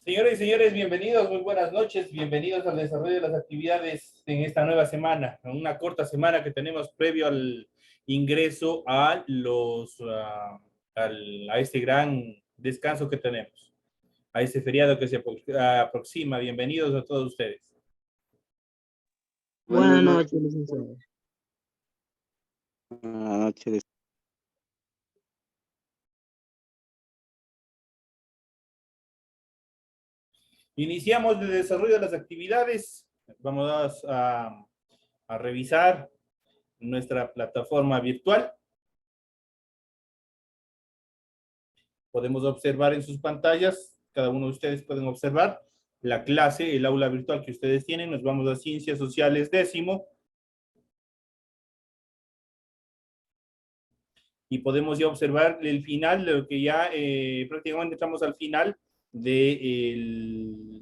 Señores y señores, bienvenidos, muy buenas noches, bienvenidos al desarrollo de las actividades en esta nueva semana, en una corta semana que tenemos previo al ingreso a a este gran descanso que tenemos, a este feriado que se aproxima. Bienvenidos a todos ustedes. Buenas noches, licenciado. Buenas noches. Iniciamos el desarrollo de las actividades. Vamos a revisar nuestra plataforma virtual. Podemos observar en sus pantallas, cada uno de ustedes pueden observar la clase, el aula virtual que ustedes tienen. Nos vamos a Ciencias Sociales décimo. Y podemos ya observar el final, de lo que ya prácticamente estamos al final de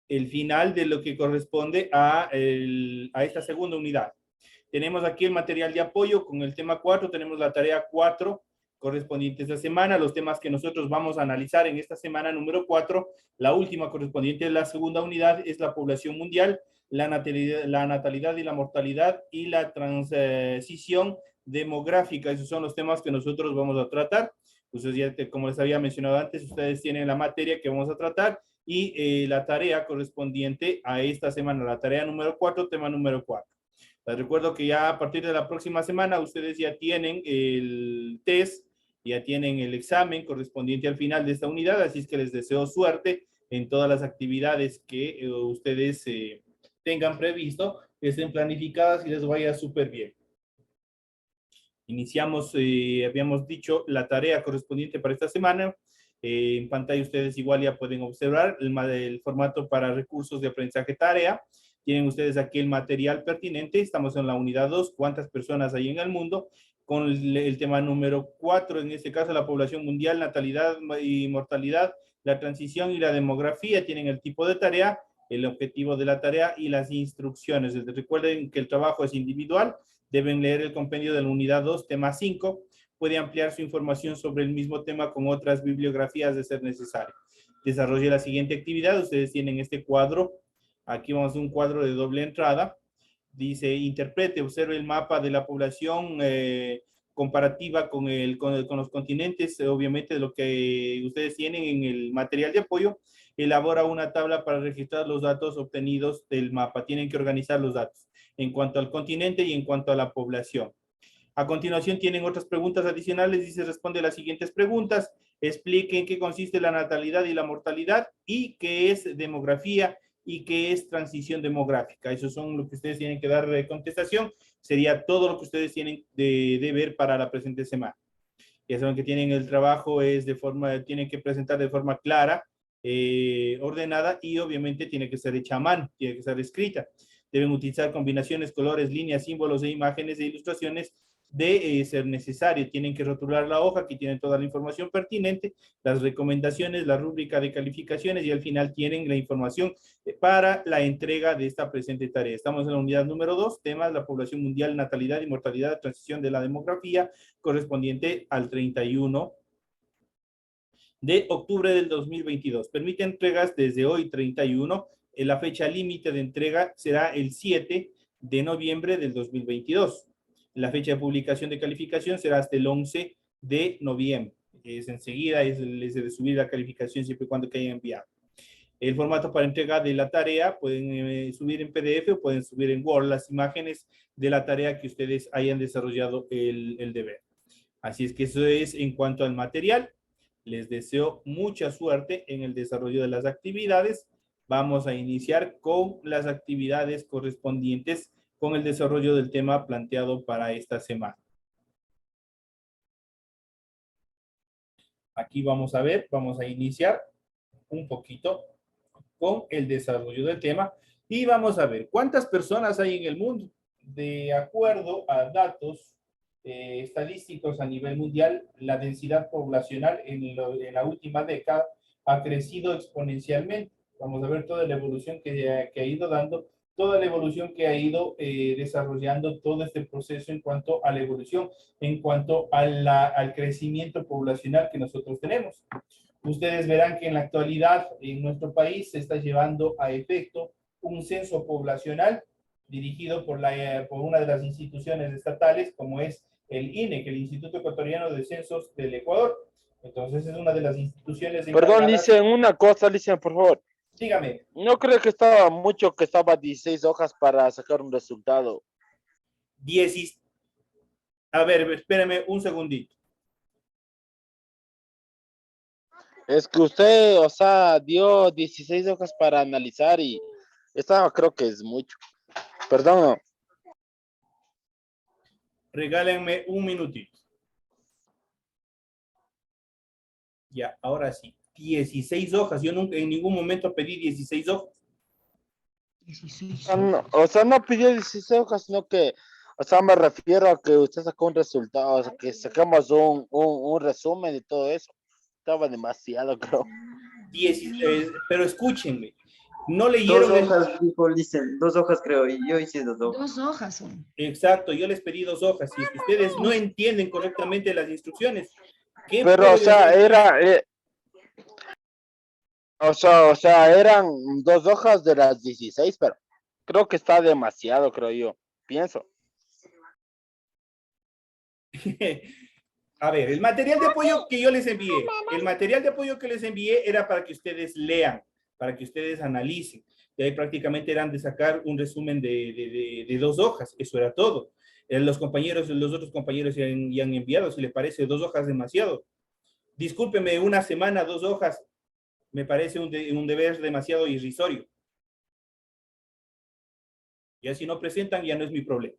el final de lo que corresponde a esta segunda unidad. Tenemos aquí el material de apoyo con el tema 4, tenemos la tarea 4 correspondiente a esta semana, los temas que nosotros vamos a analizar en esta semana número 4, la última correspondiente a la segunda unidad es la población mundial, la natalidad y la mortalidad y la transición demográfica. Esos son los temas que nosotros vamos a tratar. Ustedes ya, como les había mencionado antes, ustedes tienen la materia que vamos a tratar y la tarea correspondiente a esta semana, la tarea número 4, tema número 4. Les recuerdo que ya a partir de la próxima semana ustedes ya tienen el test, ya tienen el examen correspondiente al final de esta unidad, así es que les deseo suerte en todas las actividades que ustedes tengan previsto, que estén planificadas y les vaya súper bien. Iniciamos, habíamos dicho, la tarea correspondiente para esta semana. En pantalla ustedes igual ya pueden observar el formato para recursos de aprendizaje tarea. Tienen ustedes aquí el material pertinente. Estamos en la unidad 2, cuántas personas hay en el mundo, con el tema número 4, en este caso la población mundial, natalidad y mortalidad, la transición y la demografía. Tienen el tipo de tarea, el objetivo de la tarea y las instrucciones. Recuerden que el trabajo es individual. Deben leer el compendio de la unidad 2, tema 5. Puede ampliar su información sobre el mismo tema con otras bibliografías de ser necesario. Desarrolle la siguiente actividad. Ustedes tienen este cuadro. Aquí vamos a un cuadro de doble entrada. Dice, interprete, observe el mapa de la población comparativa con los continentes, obviamente de lo que ustedes tienen en el material de apoyo. Elabora una tabla para registrar los datos obtenidos del mapa. Tienen que organizar los datos en cuanto al continente y en cuanto a la población. A continuación tienen otras preguntas adicionales. Dice, responde a las siguientes preguntas. Explique en qué consiste la natalidad y la mortalidad y qué es demografía y qué es transición demográfica. Eso son lo que ustedes tienen que dar de contestación. Sería todo lo que ustedes tienen de ver para la presente semana. Ya saben que tienen el trabajo, tienen que presentar de forma clara, ordenada y obviamente tiene que ser hecha a mano, tiene que ser escrita. Deben utilizar combinaciones, colores, líneas, símbolos e imágenes e ilustraciones de ser necesario. Tienen que rotular la hoja, aquí tienen toda la información pertinente, las recomendaciones, la rúbrica de calificaciones y al final tienen la información para la entrega de esta presente tarea. Estamos en la unidad número 2, temas, la población mundial, natalidad y mortalidad, transición de la demografía, correspondiente al 31 de octubre del 2022. Permite entregas desde hoy 31. La fecha límite de entrega será el 7 de noviembre del 2022. La fecha de publicación de calificación será hasta el 11 de noviembre. Es enseguida, es de subir la calificación siempre y cuando que hayan enviado. El formato para entrega de la tarea pueden subir en PDF o pueden subir en Word las imágenes de la tarea que ustedes hayan desarrollado el deber. Así es que eso es en cuanto al material. Les deseo mucha suerte en el desarrollo de las actividades. Vamos a iniciar con las actividades correspondientes con el desarrollo del tema planteado para esta semana. Aquí vamos a ver, vamos a iniciar un poquito con el desarrollo del tema y vamos a ver cuántas personas hay en el mundo. De acuerdo a datos estadísticos a nivel mundial, la densidad poblacional en la última década ha crecido exponencialmente. Vamos a ver toda la evolución que ha ido dando toda la evolución que ha ido desarrollando todo este proceso en cuanto a la evolución, en cuanto a al crecimiento poblacional que nosotros tenemos. Ustedes verán que en la actualidad en nuestro país se está llevando a efecto un censo poblacional dirigido por una de las instituciones estatales, como es el INE, que es el Instituto Ecuatoriano de Censos del Ecuador. Entonces es una de las instituciones Perdón, encargadas. Licen, una cosa, Licen, por favor. Dígame. No creo que estaba mucho, que estaba 16 hojas para sacar un resultado. 10. A ver, espérame un segundito. Es que usted, o sea, dio 16 hojas para analizar y esta creo que es mucho. Perdón. Regálenme un minutito. Ya, ahora sí. 16 hojas. Yo nunca en ningún momento pedí 16 hojas. 16 No, o sea, no pidió 16 hojas, sino que, o sea, me refiero a que usted sacó un resultado, o sea, que sacamos un resumen y todo eso. Estaba demasiado, creo. Pero escúchenme. No Dos leyeron hojas, dijo Listen, 2 hojas creo, y yo hice 2 hojas. 2 hojas son. Exacto, yo les pedí 2 hojas. Si ustedes no entienden correctamente las instrucciones, ¿qué Pero, puedo o yo sea, hacer? o sea, eran 2 hojas de las 16, pero creo que está demasiado, creo yo. Pienso. A ver, el material de apoyo que yo les envié, el material de apoyo que les envié era para que ustedes lean, para que ustedes analicen. Y ahí prácticamente eran de sacar un resumen de 2 hojas, eso era todo. Los otros compañeros ya han enviado, si les parece 2 hojas demasiado. Discúlpeme, una semana, 2 hojas, me parece un deber demasiado irrisorio. Ya si no presentan, ya no es mi problema.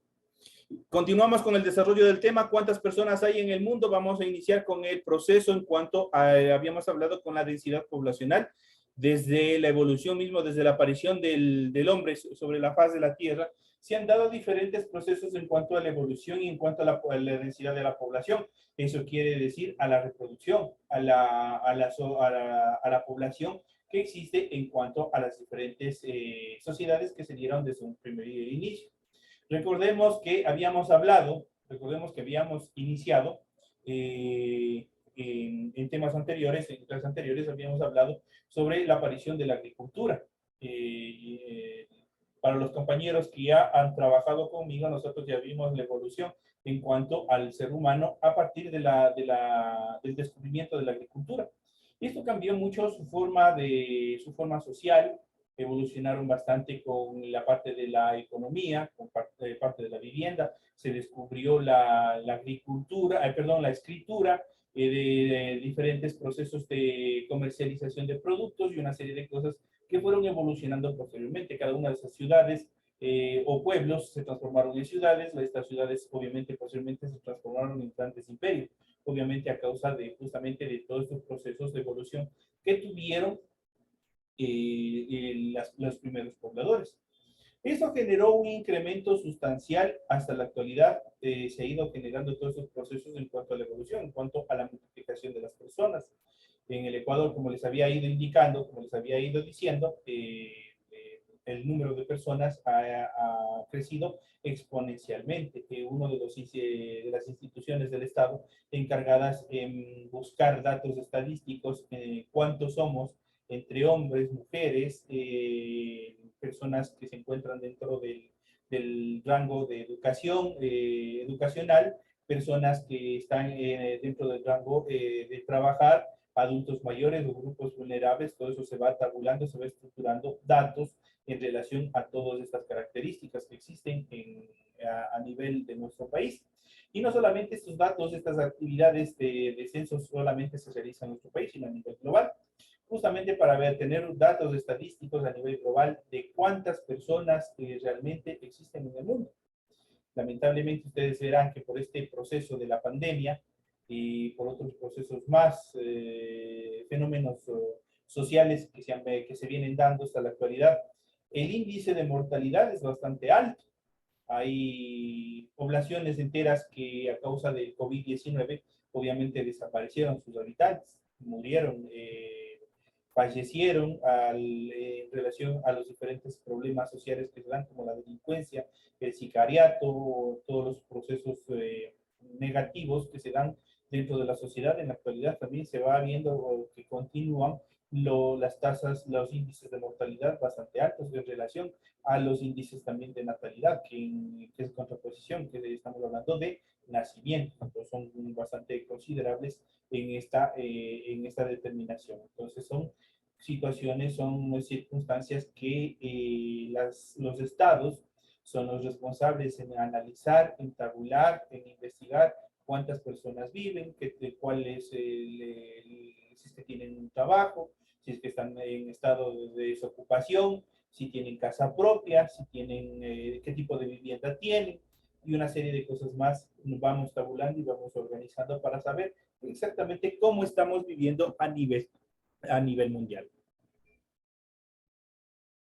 Continuamos con el desarrollo del tema. ¿Cuántas personas hay en el mundo? Vamos a iniciar con el proceso en cuanto a, habíamos hablado con la densidad poblacional, desde la evolución mismo, desde la aparición del hombre sobre la faz de la Tierra, se han dado diferentes procesos en cuanto a la evolución y en cuanto a la densidad de la población. Eso quiere decir a la reproducción, a la población que existe en cuanto a las diferentes sociedades que se dieron desde un primer inicio. Recordemos que habíamos iniciado en temas anteriores, en clases anteriores, habíamos hablado sobre la aparición de la agricultura. Para los compañeros que ya han trabajado conmigo, nosotros ya vimos la evolución en cuanto al ser humano a partir del descubrimiento de la agricultura. Esto cambió mucho su forma social, evolucionaron bastante con la parte de la economía, con parte de la vivienda, se descubrió la agricultura, la escritura, de diferentes procesos de comercialización de productos y una serie de cosas que fueron evolucionando posteriormente. Cada una de esas ciudades o pueblos se transformaron en ciudades, estas ciudades obviamente posteriormente se transformaron en grandes imperios, obviamente a causa de justamente de todos estos procesos de evolución que tuvieron los primeros pobladores. Eso generó un incremento sustancial hasta la actualidad. Se ha ido generando todos esos procesos en cuanto a la evolución, en cuanto a la multiplicación de las personas. En el Ecuador, como les había ido indicando, como les había ido diciendo, el número de personas ha crecido exponencialmente. Uno de las instituciones del Estado encargadas en buscar datos estadísticos, cuántos somos entre hombres, mujeres, personas que se encuentran dentro del rango de educación educacional, personas que están dentro del rango de trabajar, adultos mayores o grupos vulnerables, todo eso se va tabulando, se va estructurando datos en relación a todas estas características que existen a nivel de nuestro país. Y no solamente estos datos, estas actividades de censo solamente se realizan en nuestro país, sino a nivel global, justamente para tener datos estadísticos a nivel global de cuántas personas realmente existen en el mundo. Lamentablemente ustedes verán que por este proceso de la pandemia y por otros procesos más, fenómenos sociales que se vienen dando hasta la actualidad, el índice de mortalidad es bastante alto. Hay poblaciones enteras que a causa del COVID-19 obviamente desaparecieron sus habitantes, murieron, fallecieron en relación a los diferentes problemas sociales que se dan, como la delincuencia, el sicariato, todos los procesos negativos que se dan dentro de la sociedad. En la actualidad también se va viendo que continúan las tasas, los índices de mortalidad bastante altos en relación a los índices también de natalidad, que es contraposición, que estamos hablando de nacimiento, entonces son bastante considerables en esta determinación. Entonces son situaciones, son circunstancias que los estados son los responsables en analizar, en tabular, en investigar cuántas personas viven, cuál es si es que tienen un trabajo, si es que están en estado de desocupación, si tienen casa propia, si tienen qué tipo de vivienda tienen, y una serie de cosas más vamos tabulando y vamos organizando para saber exactamente cómo estamos viviendo a nivel mundial.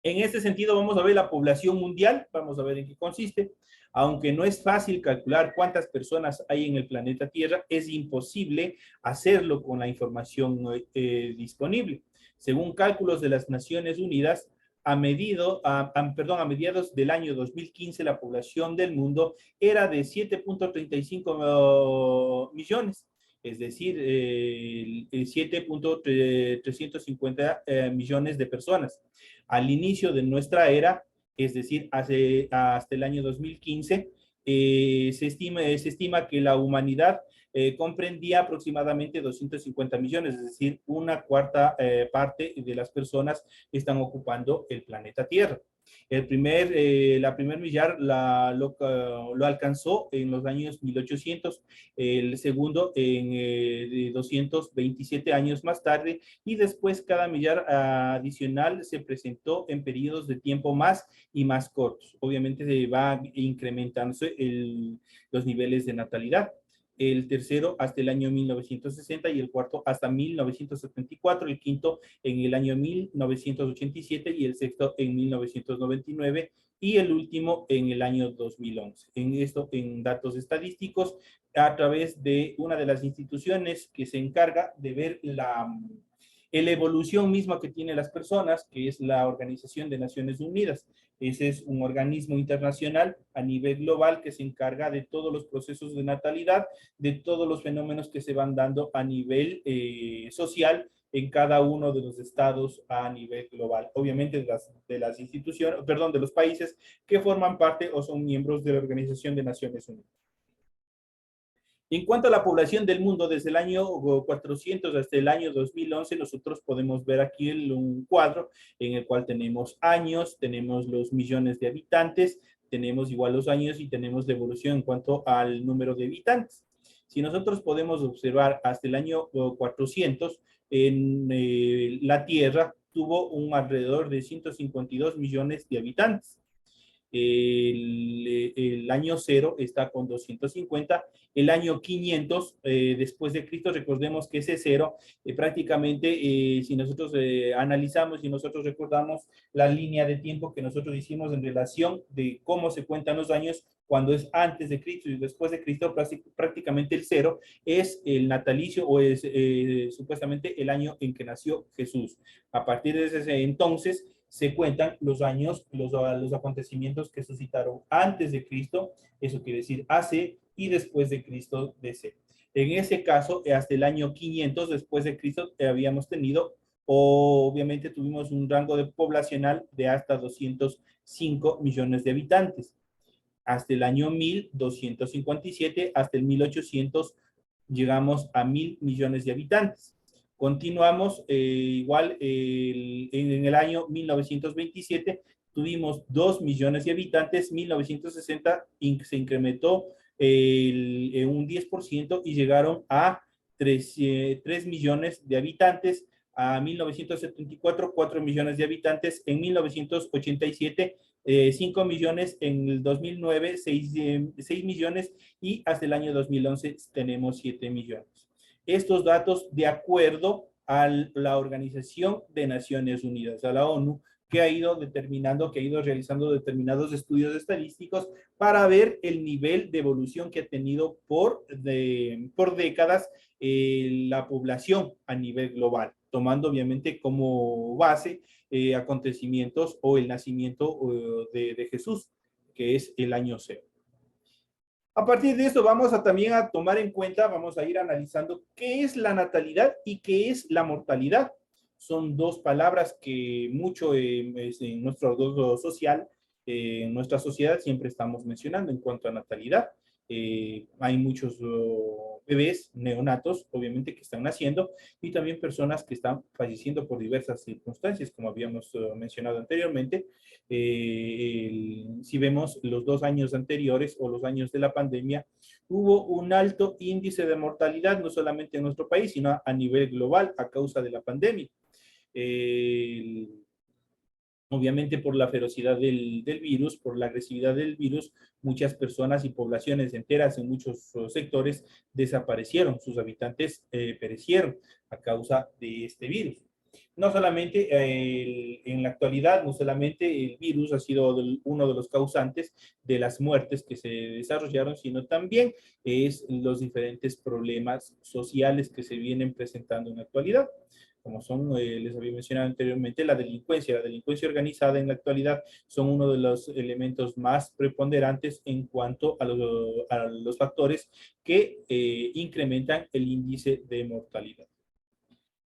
En este sentido, vamos a ver la población mundial, vamos a ver en qué consiste. Aunque no es fácil calcular cuántas personas hay en el planeta Tierra, es imposible hacerlo con la información disponible. Según cálculos de las Naciones Unidas, a mediados del año 2015, la población del mundo era de 7.35 millones, es decir, 7.350 millones de personas. Al inicio de nuestra era, es decir, hasta el año 2015, se estima que la humanidad comprendía aproximadamente 250 millones, es decir, una cuarta parte de las personas están ocupando el planeta Tierra. La primer millar lo alcanzó en los años 1800, el segundo en 227 años más tarde, y después cada millar adicional se presentó en periodos de tiempo más y más cortos. Obviamente se va incrementándose los niveles de natalidad. El tercero hasta el año 1960 y el cuarto hasta 1974, el quinto en el año 1987 y el sexto en 1999 y el último en el año 2011. En datos estadísticos, a través de una de las instituciones que se encarga de ver la evolución misma que tienen las personas, que es la Organización de Naciones Unidas. Ese es un organismo internacional a nivel global que se encarga de todos los procesos de natalidad, de todos los fenómenos que se van dando a nivel social en cada uno de los estados a nivel global. Obviamente de las instituciones, perdón, de los países que forman parte o son miembros de la Organización de Naciones Unidas. En cuanto a la población del mundo, desde el año 400 hasta el año 2011, nosotros podemos ver aquí un cuadro en el cual tenemos años, tenemos los millones de habitantes, tenemos igual los años y tenemos la evolución en cuanto al número de habitantes. Si nosotros podemos observar hasta el año 400, la Tierra tuvo un alrededor de 152 millones de habitantes. El año 0 está con 250, el año 500 después de Cristo, recordemos que ese 0 prácticamente si nosotros analizamos y nosotros recordamos la línea de tiempo que nosotros hicimos en relación de cómo se cuentan los años cuando es antes de Cristo y después de Cristo, prácticamente el 0 es el natalicio o es supuestamente el año en que nació Jesús. A partir de ese entonces se cuentan los años, los acontecimientos que suscitaron antes de Cristo, eso quiere decir hace y después de Cristo DC. En ese caso, hasta el año 500 después de Cristo habíamos tenido, obviamente tuvimos un rango poblacional de hasta 205 millones de habitantes. Hasta el año 1257, hasta el 1800 llegamos a 1.000 millones de habitantes. Continuamos igual en el año 1927 tuvimos 2 millones de habitantes, 1960 se incrementó en un 10% y llegaron a 3 millones de habitantes, a 1974 4 millones de habitantes, en 1987 5 millones, en el 2009 6 millones y hasta el año 2011 tenemos 7 millones. Estos datos de acuerdo a la Organización de Naciones Unidas, a la ONU, que ha ido determinando, que ha ido realizando determinados estudios estadísticos para ver el nivel de evolución que ha tenido por décadas la población a nivel global. tomando obviamente como base acontecimientos o el nacimiento de Jesús, que es el año cero. A partir de esto vamos a también a tomar en cuenta, vamos a ir analizando qué es la natalidad y qué es la mortalidad. Son dos palabras que mucho en nuestro argot social, en nuestra sociedad siempre estamos mencionando en cuanto a natalidad. Hay muchos bebés neonatos, obviamente, que están naciendo y también personas que están falleciendo por diversas circunstancias, como habíamos mencionado anteriormente. Si vemos los 2 años anteriores o los años de la pandemia, hubo un alto índice de mortalidad, no solamente en nuestro país, sino a nivel global a causa de la pandemia. Obviamente por la ferocidad del virus, por la agresividad del virus, muchas personas y poblaciones enteras en muchos sectores desaparecieron, sus habitantes perecieron a causa de este virus. No solamente en la actualidad, no solamente el virus ha sido uno de los causantes de las muertes que se desarrollaron, sino también es los diferentes problemas sociales que se vienen presentando en la actualidad, como son, les había mencionado anteriormente, la delincuencia organizada en la actualidad son uno de los elementos más preponderantes en cuanto a los factores que incrementan el índice de mortalidad.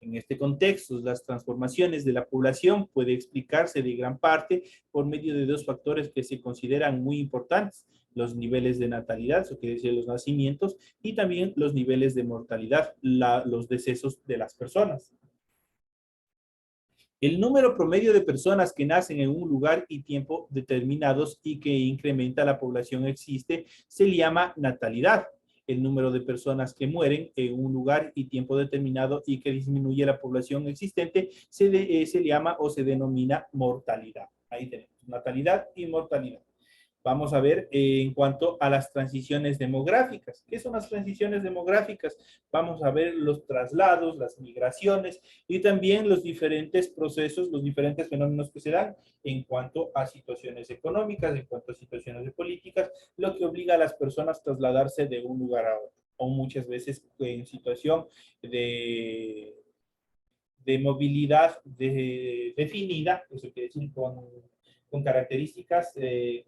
En este contexto, las transformaciones de la población puede explicarse de gran parte por medio de dos factores que se consideran muy importantes: los niveles de natalidad, eso quiere decir los nacimientos, y también los niveles de mortalidad, los decesos de las personas. El número promedio de personas que nacen en un lugar y tiempo determinados y que incrementa la población existe se le llama natalidad. El número de personas que mueren en un lugar y tiempo determinado y que disminuye la población existente se le llama o se denomina mortalidad. Ahí tenemos natalidad y mortalidad. Vamos a ver en cuanto a las transiciones demográficas. ¿Qué son las transiciones demográficas? Vamos a ver los traslados, las migraciones y también los diferentes procesos, los diferentes fenómenos que se dan en cuanto a situaciones económicas, en cuanto a situaciones de políticas, lo que obliga a las personas a trasladarse de un lugar a otro, o muchas veces en situación de movilidad definida, eso quiere decir con características de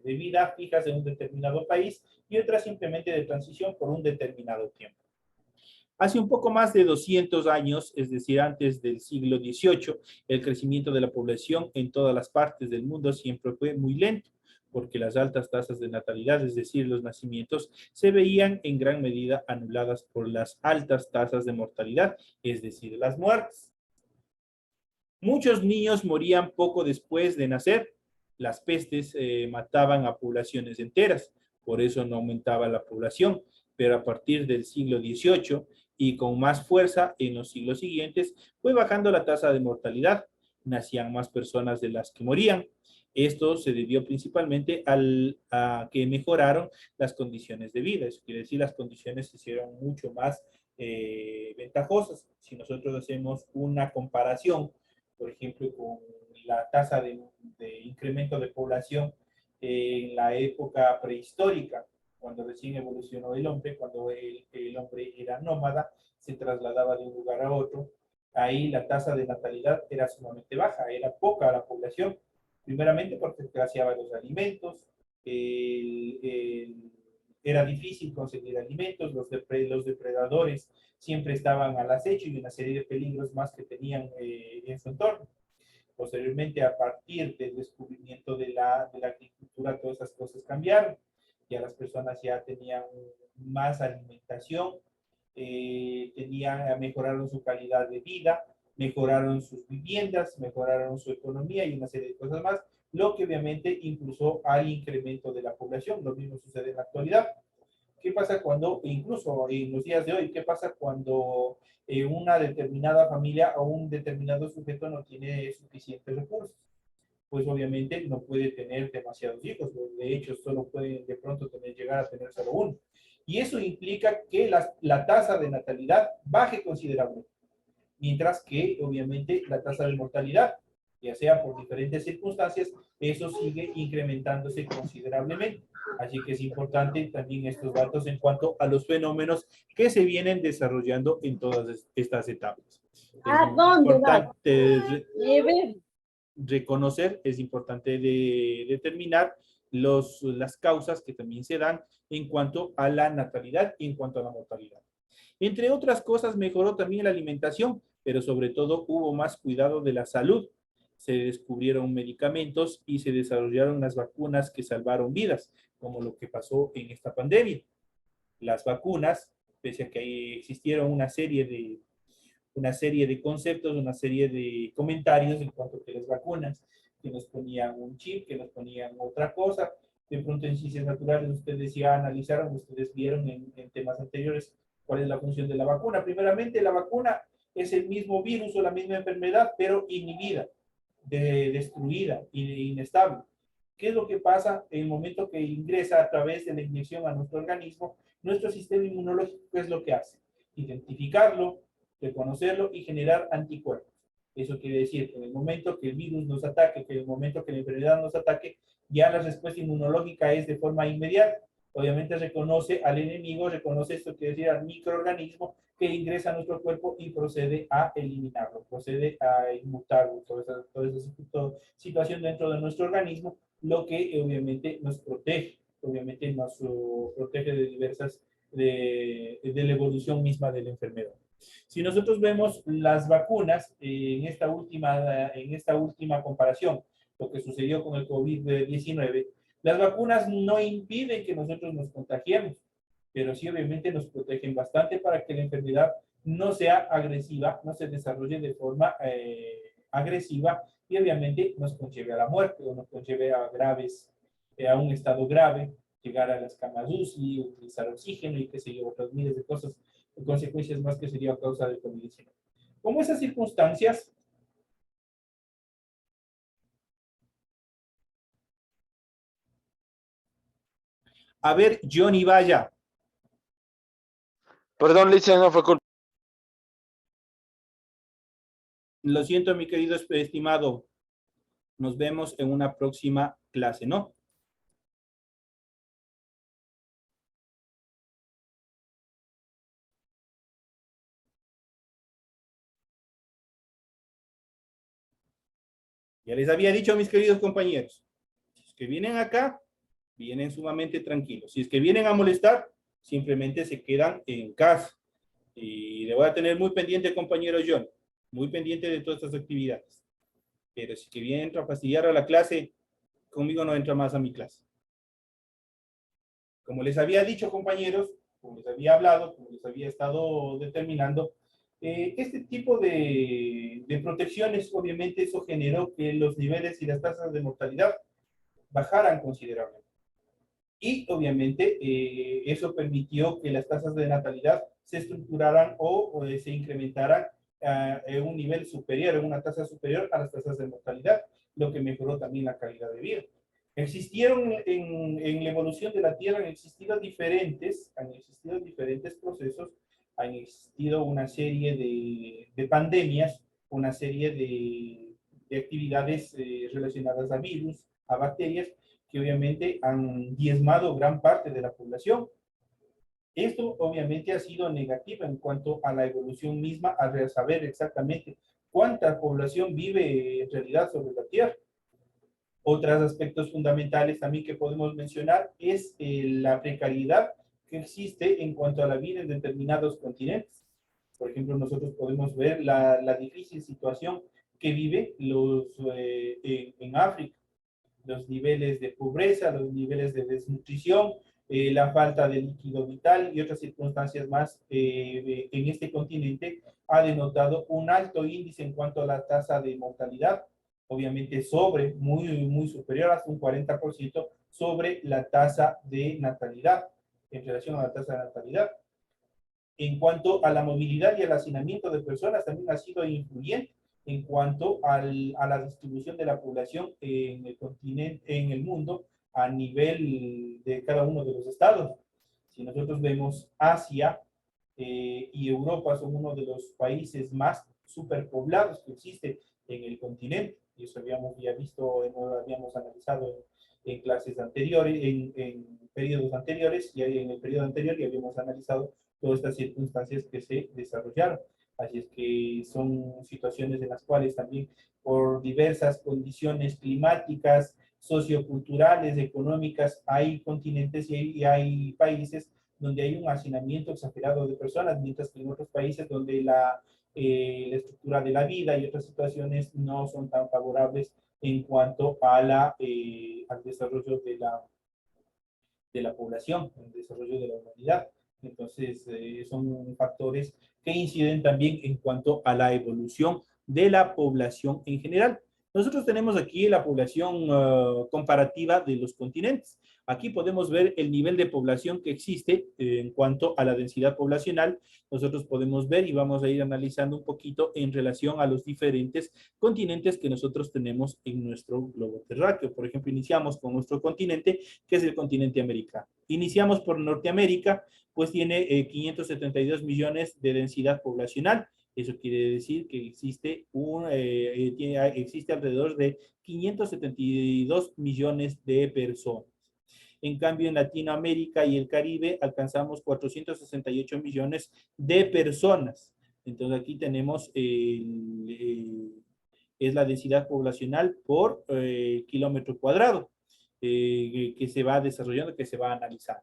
vida fijas en un determinado país y otras simplemente de transición por un determinado tiempo. Hace un poco más de 200 años, es decir, antes del siglo XVIII, el crecimiento de la población en todas las partes del mundo siempre fue muy lento, porque las altas tasas de natalidad, es decir, los nacimientos, se veían en gran medida anuladas por las altas tasas de mortalidad, es decir, las muertes. Muchos niños morían poco después de nacer. Las pestes mataban a poblaciones enteras, por eso no aumentaba la población, pero a partir del siglo XVIII y con más fuerza en los siglos siguientes, fue bajando la tasa de mortalidad. Nacían más personas de las que morían. Esto se debió principalmente a que mejoraron las condiciones de vida. Eso quiere decir, las condiciones se hicieron mucho más ventajosas. Si nosotros hacemos una comparación, por ejemplo, con la tasa de incremento de población en la época prehistórica, cuando recién evolucionó el hombre, cuando el hombre era nómada, se trasladaba de un lugar a otro. Ahí la tasa de natalidad era sumamente baja, era poca la población, primeramente porque escaseaban los alimentos, era difícil conseguir alimentos, los depredadores siempre estaban al acecho y una serie de peligros más que tenían en su entorno. Posteriormente, a partir del descubrimiento de la agricultura, todas esas cosas cambiaron. Ya las personas ya tenían más alimentación, mejoraron su calidad de vida, mejoraron sus viviendas, mejoraron su economía y una serie de cosas más, lo que obviamente impulsó al incremento de la población. Lo mismo sucede en la actualidad. ¿Qué pasa cuando, incluso en los días de hoy, qué pasa cuando una determinada familia o un determinado sujeto no tiene suficientes recursos? Pues obviamente no puede tener demasiados hijos, de hecho solo puede de pronto llegar a tener solo uno. Y eso implica que la tasa de natalidad baje considerablemente, mientras que obviamente la tasa de mortalidad, ya sea por diferentes circunstancias, eso sigue incrementándose considerablemente. Así que es importante también estos datos en cuanto a los fenómenos que se vienen desarrollando en todas estas etapas. Es importante reconocer, es importante determinar las causas que también se dan en cuanto a la natalidad y en cuanto a la mortalidad. Entre otras cosas, mejoró también la alimentación, pero sobre todo hubo más cuidado de la salud. Se descubrieron medicamentos y se desarrollaron las vacunas que salvaron vidas, como lo que pasó en esta pandemia. Las vacunas, pese a que existieron una serie de conceptos, una serie de comentarios en cuanto a las vacunas, que nos ponían un chip, que nos ponían otra cosa. De pronto en ciencias naturales ustedes ya analizaron, ustedes vieron en temas anteriores cuál es la función de la vacuna. Primeramente, la vacuna es el mismo virus o la misma enfermedad, pero inhibida, destruida, inestable. ¿Qué es lo que pasa en el momento que ingresa a través de la inyección a nuestro organismo? Nuestro sistema inmunológico, ¿qué es lo que hace? Identificarlo, reconocerlo y generar anticuerpos. Eso quiere decir que en el momento que el virus nos ataque, que en el momento que la enfermedad nos ataque, ya la respuesta inmunológica es de forma inmediata. Obviamente reconoce al enemigo, reconoce esto quiere decir al microorganismo que ingresa a nuestro cuerpo y procede a eliminarlo, procede a inmutarlo, toda esa situación dentro de nuestro organismo, lo que obviamente nos protege de diversas, de la evolución misma de la enfermedad. Si nosotros vemos las vacunas en esta última comparación, lo que sucedió con el COVID-19, las vacunas no impiden que nosotros nos contagiemos, pero sí obviamente nos protegen bastante para que la enfermedad no sea agresiva, no se desarrolle de forma agresiva y obviamente nos conlleve a la muerte o nos conlleve a a un estado grave, llegar a las camas UCI, utilizar oxígeno y qué sé yo, otras miles de cosas, consecuencias más que sería a causa del COVID-19. Como esas circunstancias, a ver, Johnny Vaya. Perdón, Licia, no fue culpa. Lo siento, mi querido estimado. Nos vemos en una próxima clase, ¿no? Ya les había dicho a mis queridos compañeros, si es que vienen acá, vienen sumamente tranquilos. Si es que vienen a molestar, simplemente se quedan en casa. Y le voy a tener muy pendiente, compañero John, muy pendiente de todas estas actividades. Pero si es que vienen a fastidiar a la clase, conmigo no entra más a mi clase. Como les había dicho, compañeros, como les había hablado, como les había estado determinando, este tipo de protecciones, obviamente, eso generó que los niveles y las tasas de mortalidad bajaran considerablemente. Y, obviamente, eso permitió que las tasas de natalidad se estructuraran o se incrementaran en un nivel superior, en una tasa superior a las tasas de mortalidad, lo que mejoró también la calidad de vida. Existieron en la evolución de la Tierra, han existido diferentes procesos, han existido una serie de pandemias, una serie de actividades relacionadas a virus, a bacterias, que obviamente han diezmado gran parte de la población. Esto obviamente ha sido negativo en cuanto a la evolución misma, al saber exactamente cuánta población vive en realidad sobre la Tierra. Otros aspectos fundamentales también que podemos mencionar es la precariedad que existe en cuanto a la vida en determinados continentes. Por ejemplo, nosotros podemos ver la difícil situación que vive en África, los niveles de pobreza, los niveles de desnutrición, la falta de líquido vital y otras circunstancias más en este continente ha denotado un alto índice en cuanto a la tasa de mortalidad, obviamente muy superior, hasta un 40% sobre la tasa de natalidad, en relación a la tasa de natalidad. En cuanto a la movilidad y al hacinamiento de personas, también ha sido influyente en cuanto a la distribución de la población en el continente, en el mundo, a nivel de cada uno de los estados. Si nosotros vemos Asia y Europa son uno de los países más superpoblados que existe en el continente, y eso habíamos ya visto, habíamos analizado en clases anteriores, en periodos anteriores, y en el periodo anterior ya habíamos analizado todas estas circunstancias que se desarrollaron. Así es que son situaciones en las cuales también por diversas condiciones climáticas, socioculturales, económicas, hay continentes y hay países donde hay un hacinamiento exagerado de personas, mientras que en otros países donde la estructura de la vida y otras situaciones no son tan favorables en cuanto a al desarrollo de la población, el desarrollo de la humanidad. Entonces, son factores que inciden también en cuanto a la evolución de la población en general. Nosotros tenemos aquí la población comparativa de los continentes. Aquí podemos ver el nivel de población que existe en cuanto a la densidad poblacional. Nosotros podemos ver y vamos a ir analizando un poquito en relación a los diferentes continentes que nosotros tenemos en nuestro globo terráqueo. Por ejemplo, iniciamos con nuestro continente, que es el continente americano. Iniciamos por Norteamérica, pues tiene 572 millones de densidad poblacional. Eso quiere decir que existe alrededor de 572 millones de personas. En cambio, en Latinoamérica y el Caribe alcanzamos 468 millones de personas. Entonces aquí tenemos es la densidad poblacional por kilómetro cuadrado que se va desarrollando, que se va analizando.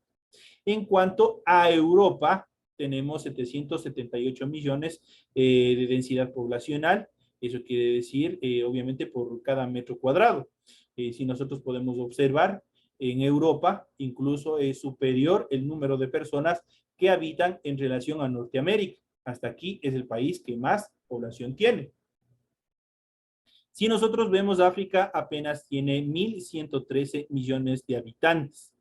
En cuanto a Europa, tenemos 778 millones de densidad poblacional. Eso quiere decir, obviamente, por cada metro cuadrado. Si nosotros podemos observar, en Europa incluso es superior el número de personas que habitan en relación a Norteamérica. Hasta aquí es el país que más población tiene. Si nosotros vemos África, apenas tiene 1.113 millones de habitantes,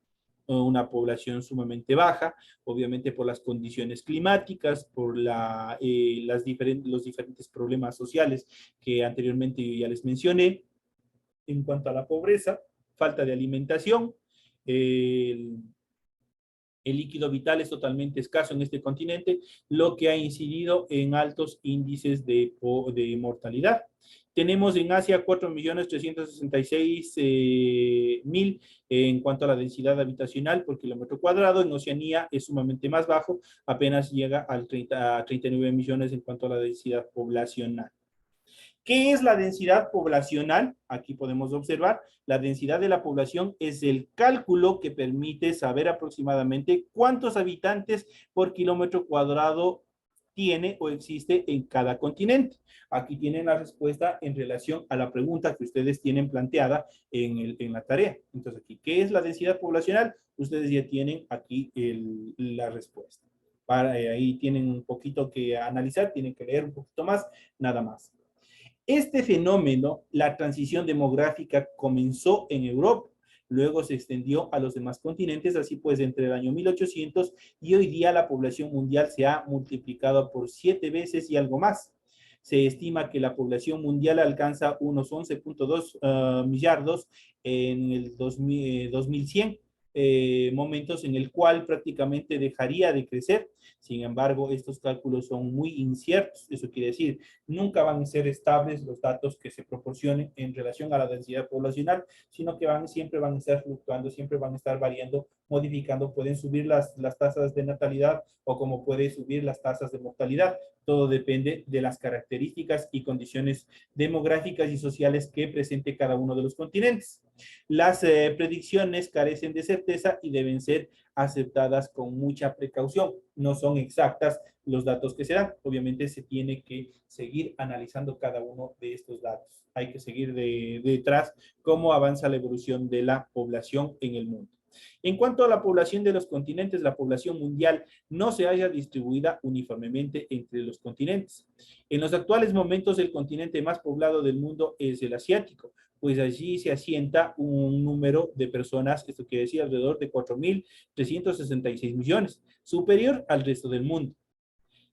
una población sumamente baja, obviamente por las condiciones climáticas, por los diferentes problemas sociales que anteriormente yo ya les mencioné. En cuanto a la pobreza, falta de alimentación, el líquido vital es totalmente escaso en este continente, lo que ha incidido en altos índices de mortalidad. Tenemos en Asia 4.366.000 en cuanto a la densidad habitacional por kilómetro cuadrado. En Oceanía es sumamente más bajo, apenas llega a 39 millones en cuanto a la densidad poblacional. ¿Qué es la densidad poblacional? Aquí podemos observar, la densidad de la población es el cálculo que permite saber aproximadamente cuántos habitantes por kilómetro cuadrado tiene o existe en cada continente. Aquí tienen la respuesta en relación a la pregunta que ustedes tienen planteada en la tarea. Entonces aquí, ¿qué es la densidad poblacional? Ustedes ya tienen aquí la respuesta. Ahí tienen un poquito que analizar, tienen que leer un poquito más, nada más. Este fenómeno, la transición demográfica, comenzó en Europa, luego se extendió a los demás continentes, así pues entre el año 1800 y hoy día la población mundial se ha multiplicado por 7 veces y algo más. Se estima que la población mundial alcanza unos 11.2 millardos en el 2100, momentos en el cual prácticamente dejaría de crecer. Sin embargo, estos cálculos son muy inciertos. Eso quiere decir, nunca van a ser estables los datos que se proporcionen en relación a la densidad poblacional, sino que siempre van a estar fluctuando, siempre van a estar variando, modificando. Pueden subir las tasas de natalidad o como puede subir las tasas de mortalidad. Todo depende de las características y condiciones demográficas y sociales que presente cada uno de los continentes. Las predicciones carecen de certeza y deben ser aceptadas con mucha precaución. No son exactas los datos que se dan. Obviamente se tiene que seguir analizando cada uno de estos datos. Hay que seguir detrás cómo avanza la evolución de la población en el mundo. En cuanto a la población de los continentes, la población mundial no se halla distribuida uniformemente entre los continentes. En los actuales momentos, el continente más poblado del mundo es el asiático, pues allí se asienta un número de personas, esto quiere decir alrededor de 4.366 millones, superior al resto del mundo.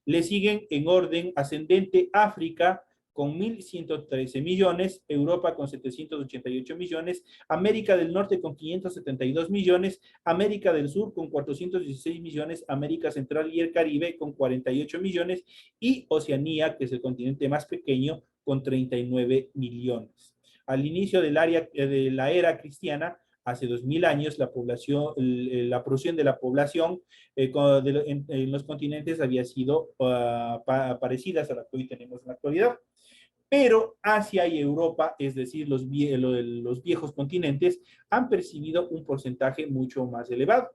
Le siguen en orden ascendente África con 1.113 millones, Europa con 788 millones, América del Norte con 572 millones, América del Sur con 416 millones, América Central y el Caribe con 48 millones y Oceanía, que es el continente más pequeño, con 39 millones. Al inicio de la era cristiana, Hace 2000 años la población, la porción de la población en los continentes había sido parecidas a la que hoy tenemos en la actualidad. Pero Asia y Europa, es decir, los viejos continentes, han percibido un porcentaje mucho más elevado.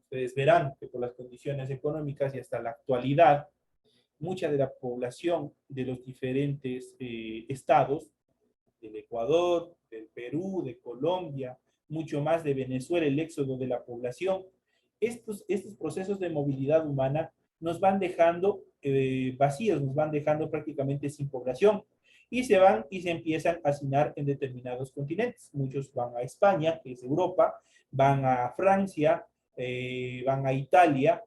Ustedes verán que por las condiciones económicas y hasta la actualidad, mucha de la población de los diferentes estados, del Ecuador, del Perú, de Colombia, mucho más de Venezuela, el éxodo de la población, estos procesos de movilidad humana nos van dejando vacíos, nos van dejando prácticamente sin población y se van y se empiezan a hacinar en determinados continentes. Muchos van a España, que es Europa, van a Francia, van a Italia,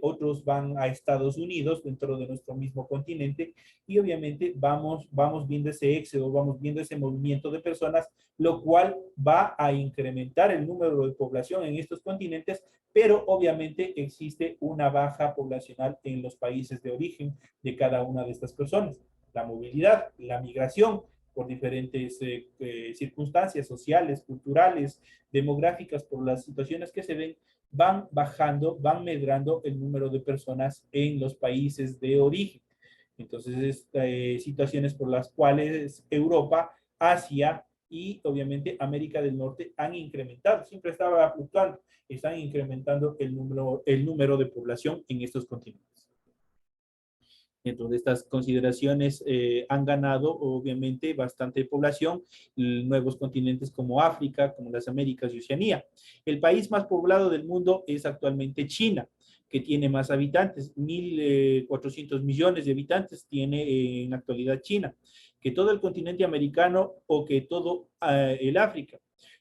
otros van a Estados Unidos dentro de nuestro mismo continente y obviamente vamos viendo ese éxodo, vamos viendo ese movimiento de personas, lo cual va a incrementar el número de población en estos continentes, pero obviamente existe una baja poblacional en los países de origen de cada una de estas personas. La movilidad, la migración por diferentes circunstancias sociales, culturales, demográficas, por las situaciones que se ven, van bajando, van medrando el número de personas en los países de origen. Entonces, situaciones por las cuales Europa, Asia y obviamente América del Norte han incrementado, siempre estaba fluctuando, están incrementando el número de población en estos continentes. Dentro de estas consideraciones han ganado obviamente bastante población nuevos continentes como África, como las Américas y Oceanía. El país más poblado del mundo es actualmente China, que tiene más habitantes, 1.400 millones de habitantes tiene en la actualidad China, que todo el continente americano o que todo el África.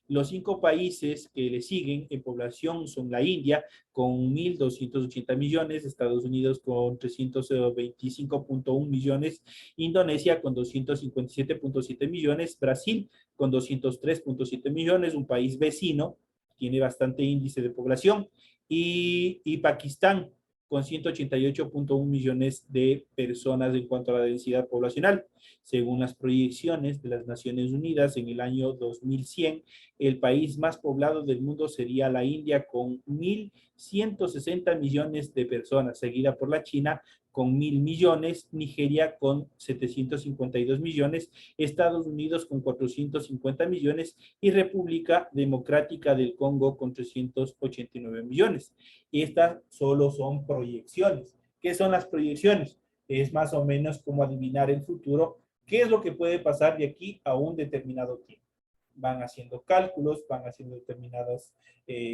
Los 5 países que le siguen en población son la India con 1.280 millones, Estados Unidos con 325.1 millones, Indonesia con 257.7 millones, Brasil con 203.7 millones, un país vecino, tiene bastante índice de población, y Pakistán con 188.1 millones de personas en cuanto a la densidad poblacional. Según las proyecciones de las Naciones Unidas, en el año 2100, el país más poblado del mundo sería la India con 1.160 millones de personas, seguida por la China con 1.000 millones, Nigeria con 752 millones, Estados Unidos con 450 millones y República Democrática del Congo con 389 millones. Estas solo son proyecciones. ¿Qué son las proyecciones? Es más o menos como adivinar el futuro, qué es lo que puede pasar de aquí a un determinado tiempo. Van haciendo cálculos, van haciendo determinados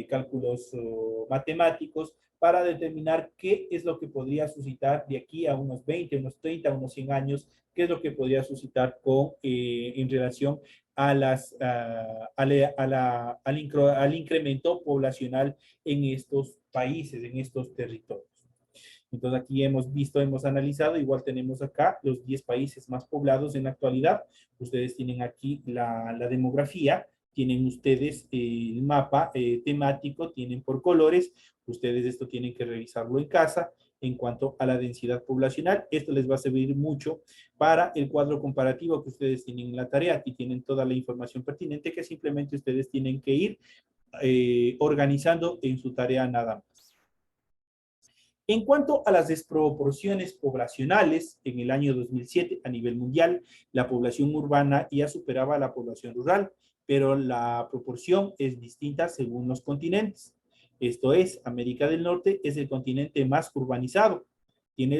cálculos matemáticos para determinar qué es lo que podría suscitar de aquí a unos 20, unos 30, unos 100 años, qué es lo que podría suscitar en relación al incremento poblacional en estos países, en estos territorios. Entonces aquí hemos visto, hemos analizado, igual tenemos acá los 10 países más poblados en la actualidad. Ustedes tienen aquí la demografía, tienen ustedes el mapa temático, tienen por colores. Ustedes esto tienen que revisarlo en casa. En cuanto a la densidad poblacional, esto les va a servir mucho para el cuadro comparativo que ustedes tienen en la tarea. Aquí tienen toda la información pertinente que simplemente ustedes tienen que ir organizando en su tarea nada más. En cuanto a las desproporciones poblacionales, en el año 2007 a nivel mundial, la población urbana ya superaba a la población rural, pero la proporción es distinta según los continentes. Esto es, América del Norte es el continente más urbanizado, tiene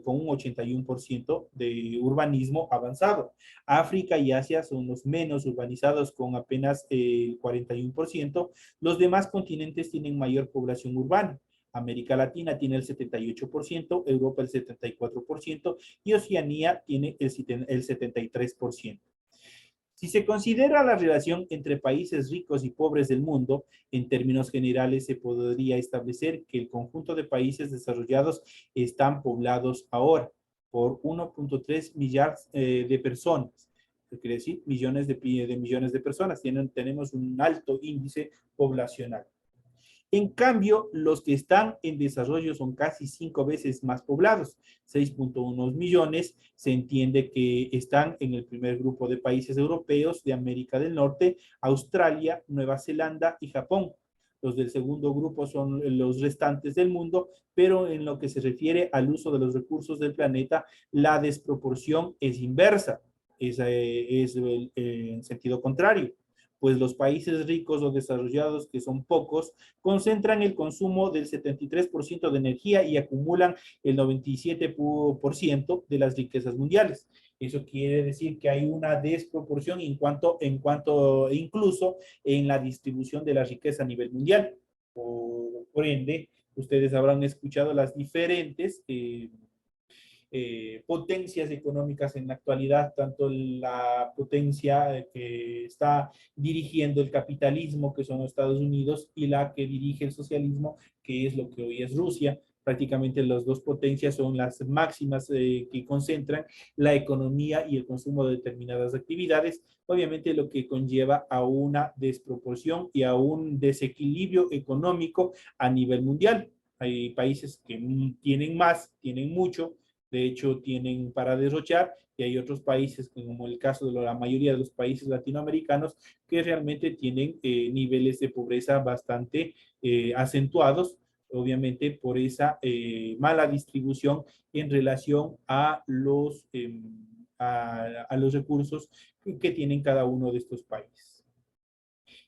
con un 81% de urbanismo avanzado. África y Asia son los menos urbanizados con apenas el 41%. Los demás continentes tienen mayor población urbana. América Latina tiene el 78%, Europa el 74% y Oceanía tiene el 73%. Si se considera la relación entre países ricos y pobres del mundo, en términos generales se podría establecer que el conjunto de países desarrollados están poblados ahora por 1.3 millardos de personas. Quiere decir millones de millones de personas. Tenemos un alto índice poblacional. En cambio, los que están en desarrollo son casi 5 veces más poblados, 6.1 millones. Se entiende que están en el primer grupo de países europeos de América del Norte, Australia, Nueva Zelanda y Japón. Los del segundo grupo son los restantes del mundo, pero en lo que se refiere al uso de los recursos del planeta, la desproporción es inversa, es en sentido contrario, pues los países ricos o desarrollados, que son pocos, concentran el consumo del 73% de energía y acumulan el 97% de las riquezas mundiales. Eso quiere decir que hay una desproporción incluso en la distribución de la riqueza a nivel mundial. Por ende, ustedes habrán escuchado las diferentes potencias económicas en la actualidad, tanto la potencia que está dirigiendo el capitalismo, que son los Estados Unidos, y la que dirige el socialismo, que es lo que hoy es Rusia. Prácticamente las dos potencias son las máximas que concentran la economía y el consumo de determinadas actividades, obviamente lo que conlleva a una desproporción y a un desequilibrio económico a nivel mundial. Hay países que tienen más, tienen mucho, de hecho tienen para derrochar, y hay otros países, como el caso de la mayoría de los países latinoamericanos, que realmente tienen niveles de pobreza bastante acentuados, obviamente por esa mala distribución en relación a los recursos que tienen cada uno de estos países.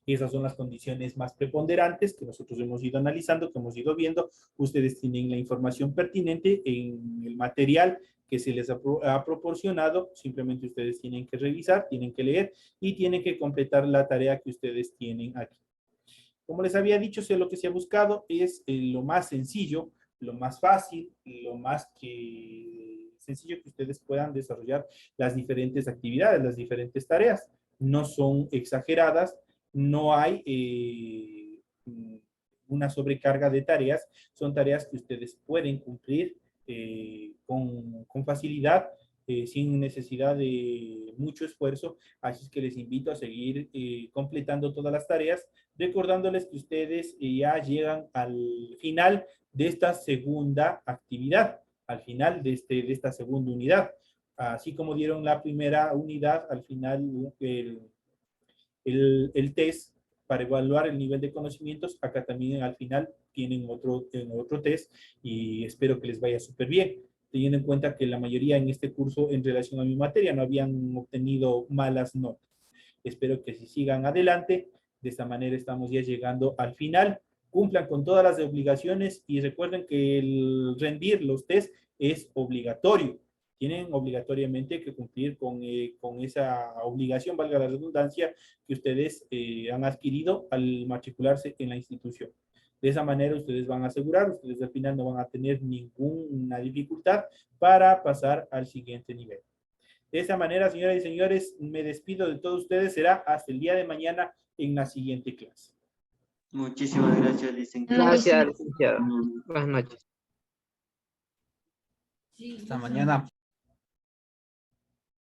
Esas son las condiciones más preponderantes que nosotros hemos ido analizando, que hemos ido viendo. Ustedes tienen la información pertinente en el material que se les ha proporcionado. Simplemente ustedes tienen que revisar, tienen que leer y tienen que completar la tarea que ustedes tienen aquí. Como les había dicho, lo que se ha buscado es lo más sencillo, lo más fácil, lo más sencillo que ustedes puedan desarrollar las diferentes actividades, las diferentes tareas. No son exageradas, no hay una sobrecarga de tareas, son tareas que ustedes pueden cumplir con facilidad, sin necesidad de mucho esfuerzo, así es que les invito a seguir completando todas las tareas, recordándoles que ustedes ya llegan al final de esta segunda actividad, al final de esta segunda unidad. Así como dieron la primera unidad, al final el test para evaluar el nivel de conocimientos, acá también al final tienen otro test y espero que les vaya súper bien, teniendo en cuenta que la mayoría en este curso en relación a mi materia no habían obtenido malas notas. Espero que si sigan adelante, de esta manera estamos ya llegando al final. Cumplan con todas las obligaciones y recuerden que el rendir los test es obligatorio. Tienen obligatoriamente que cumplir con esa obligación, valga la redundancia, que ustedes han adquirido al matricularse en la institución. De esa manera ustedes van a asegurar, ustedes al final no van a tener ninguna dificultad para pasar al siguiente nivel. De esa manera, señoras y señores, me despido de todos ustedes. Será hasta el día de mañana en la siguiente clase. Muchísimas gracias, licenciado. Gracias, licenciado. Buenas noches. Hasta mañana.